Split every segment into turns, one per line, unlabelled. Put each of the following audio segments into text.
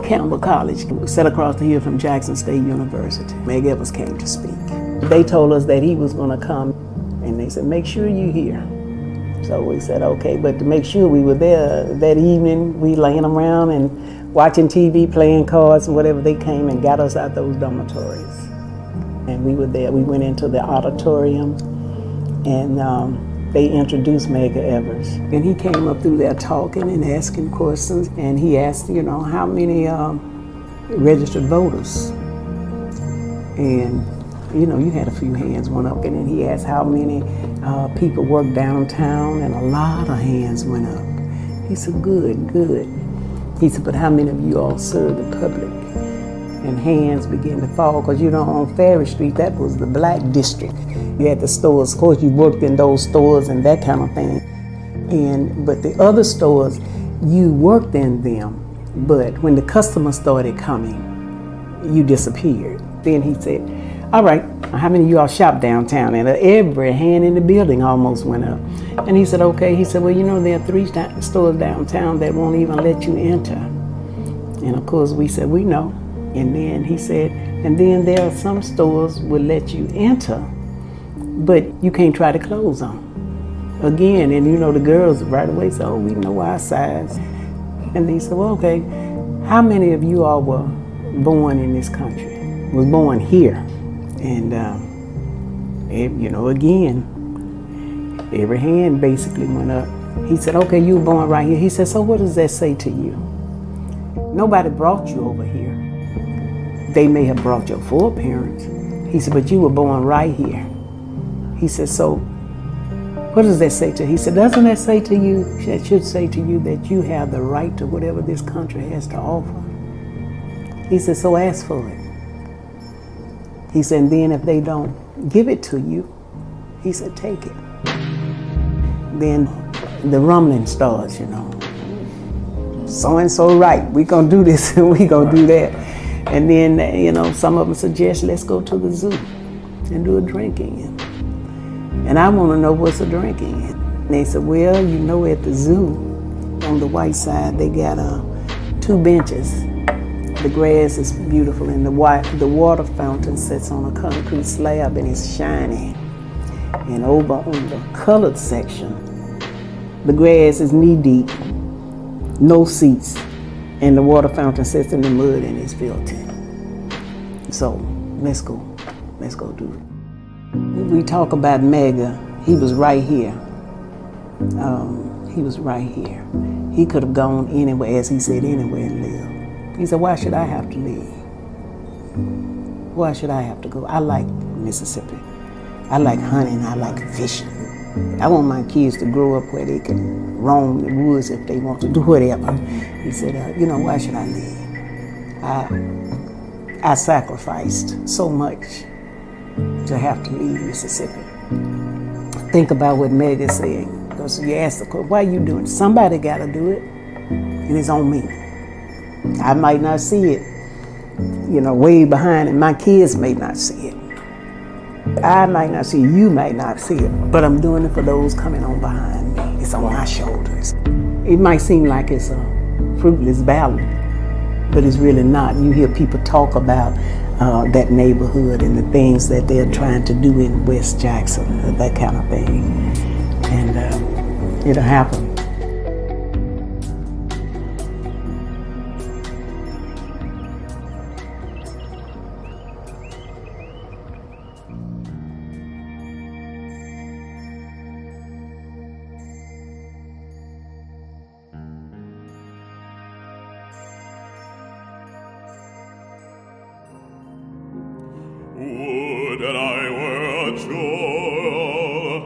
Campbell College, set across the hill from Jackson State University. Meg Evers came to speak. They told us that he was going to come, and they said, make sure you're here. So we said, okay, but to make sure we were there that evening, we laying around and watching TV, playing cards and whatever. They came and got us out those dormitories. And we were there. We went into the auditorium, and they introduced Meg Evers. And he came up through there talking and asking questions, and he asked, you know, how many registered voters. And, you know, you had a few hands went up, and then he asked how many people work downtown, and a lot of hands went up. He said, good, good. He said, but how many of you all serve the public? And hands began to fall, because, you know, on Ferry Street, that was the black district. You had the stores, of course, you worked in those stores and that kind of thing. But the other stores, you worked in them, but when the customers started coming, you disappeared. Then he said, all right, how many of you all shop downtown? And every hand in the building almost went up. And he said, okay. He said, well, you know, there are 3 stores downtown that won't even let you enter. And of course, we said, we know. And then he said, and then there are some stores will let you enter, but you can't try to close them. Again, and you know, the girls right away said, oh, we know our size. And he said, well, okay, how many of you all were born in this country, was born here? And, you know, again, every hand basically went up. He said, okay, you were born right here. He said, so what does that say to you? Nobody brought you over here. They may have brought your foreparents. He said, but you were born right here. He said, so what does that say to you? He said, doesn't that say to you, that should say to you that you have the right to whatever this country has to offer? He said, so ask for it. He said, and then if they don't give it to you, he said, take it. Then the rumbling starts, you know. So-and-so right, we gonna do this and we gonna do that. And then, you know, some of them suggest, let's go to the zoo and do a drinking. And I want to know what's a drinking. And they said, well, you know, at the zoo, on the white side, they got 2 benches. The grass is beautiful, and the water fountain sits on a concrete slab, and it's shiny. And over on the colored section, the grass is knee-deep, no seats. And the water fountain sits in the mud and it's filthy. So let's go do it. We talk about Mega, he was right here. He was right here. He could have gone anywhere, as he said, anywhere and lived. He said, why should I have to leave? Why should I have to go? I like Mississippi. I like hunting, I like fishing. I want my kids to grow up where they can roam the woods if they want to do whatever. He said, you know, why should I leave? I sacrificed so much to have to leave Mississippi. Think about what Meg is saying. Because you ask the question, why are you doing it? Somebody got to do it, and it's on me. I might not see it, you know, way behind, and my kids may not see it. I might not see it, you might not see it, but I'm doing it for those coming on behind me. It's on my shoulders. It might seem like it's a fruitless battle, but it's really not. You hear people talk about that neighborhood and the things that they're trying to do in West Jackson, that kind of thing. And it'll happen.
Would that I were a jewel,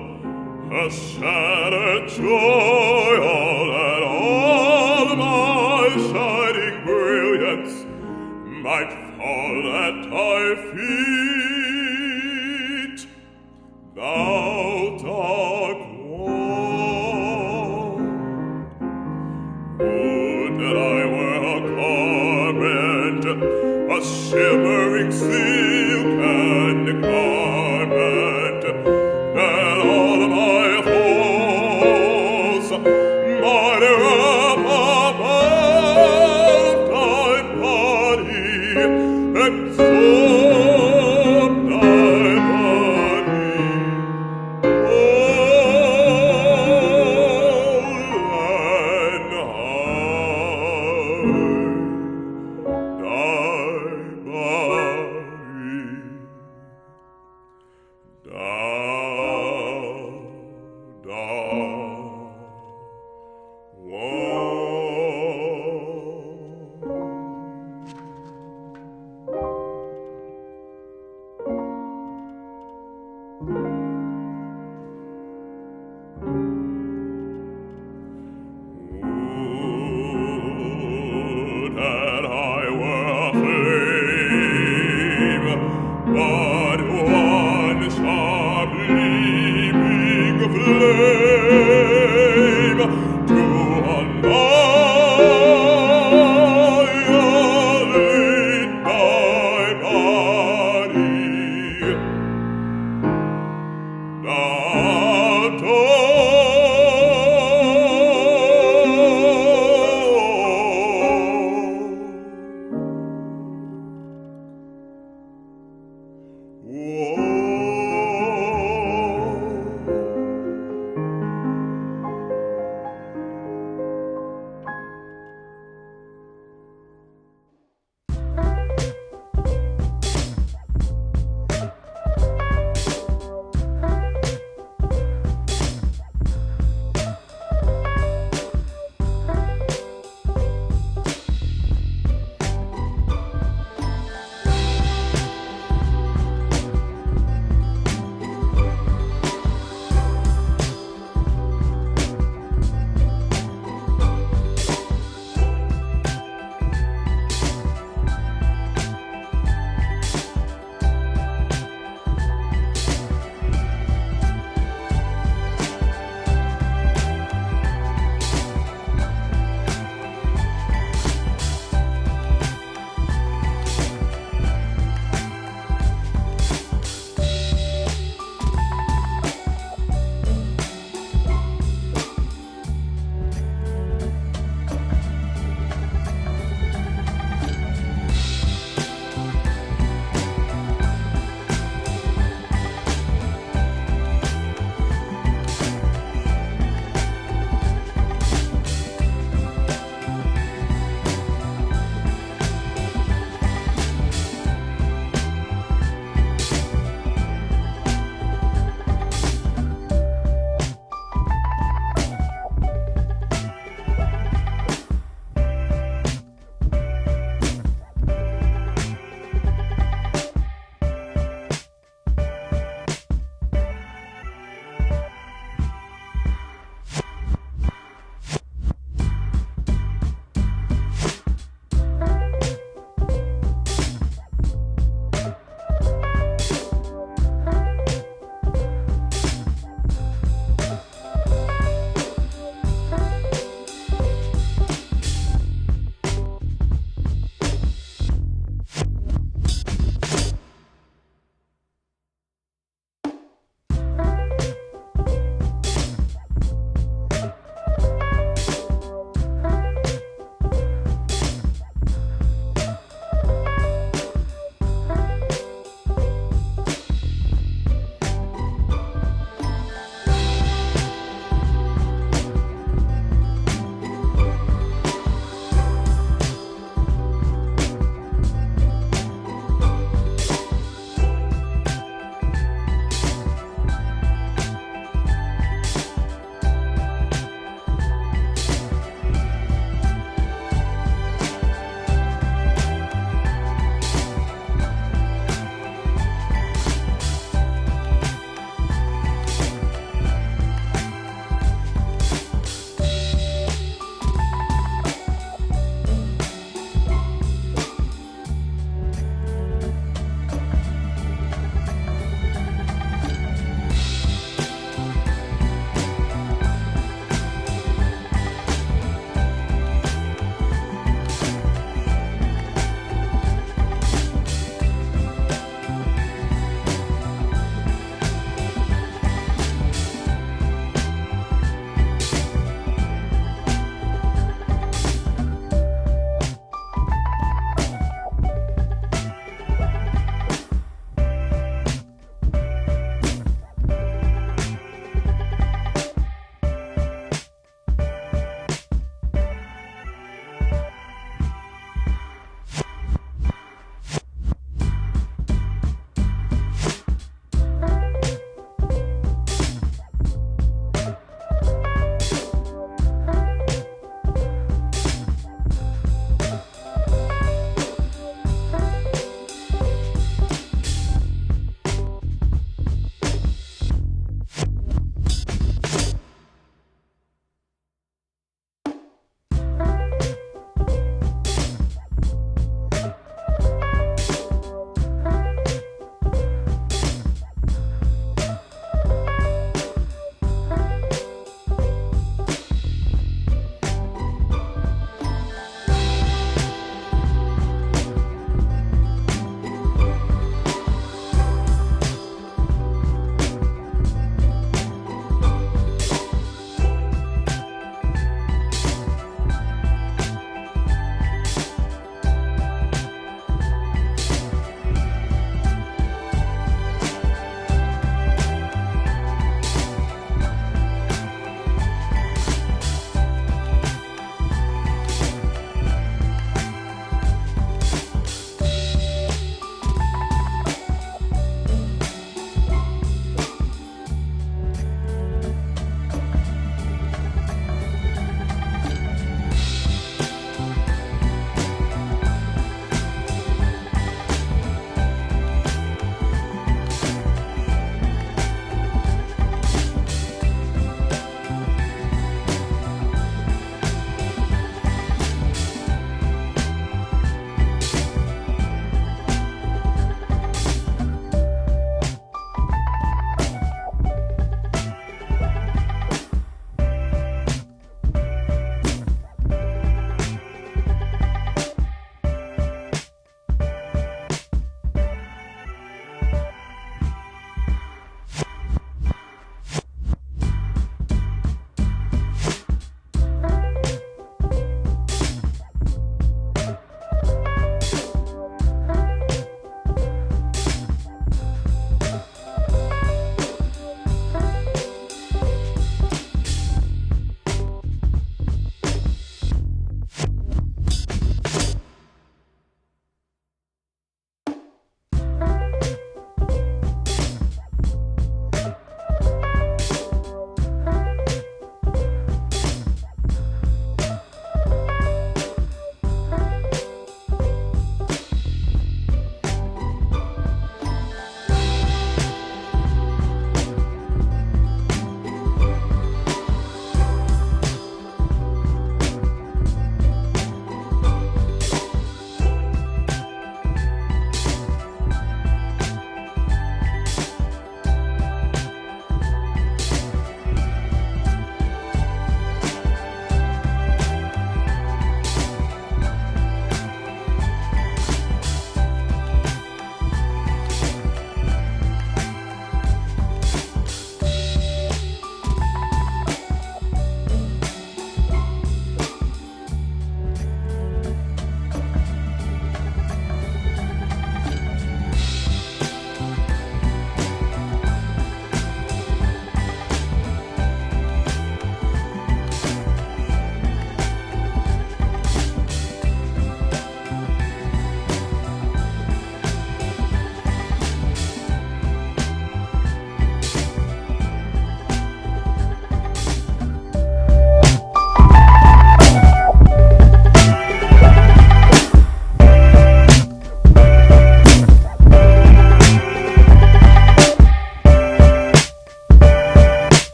a shattered jewel, and all my shining brilliance might fall at thy feet, thou dark wall. Would that I were a garment, a shimmering silk and garment, that all my halls Would that I were a flame, but one sharp leaping flame to annihilate my body. Whoa.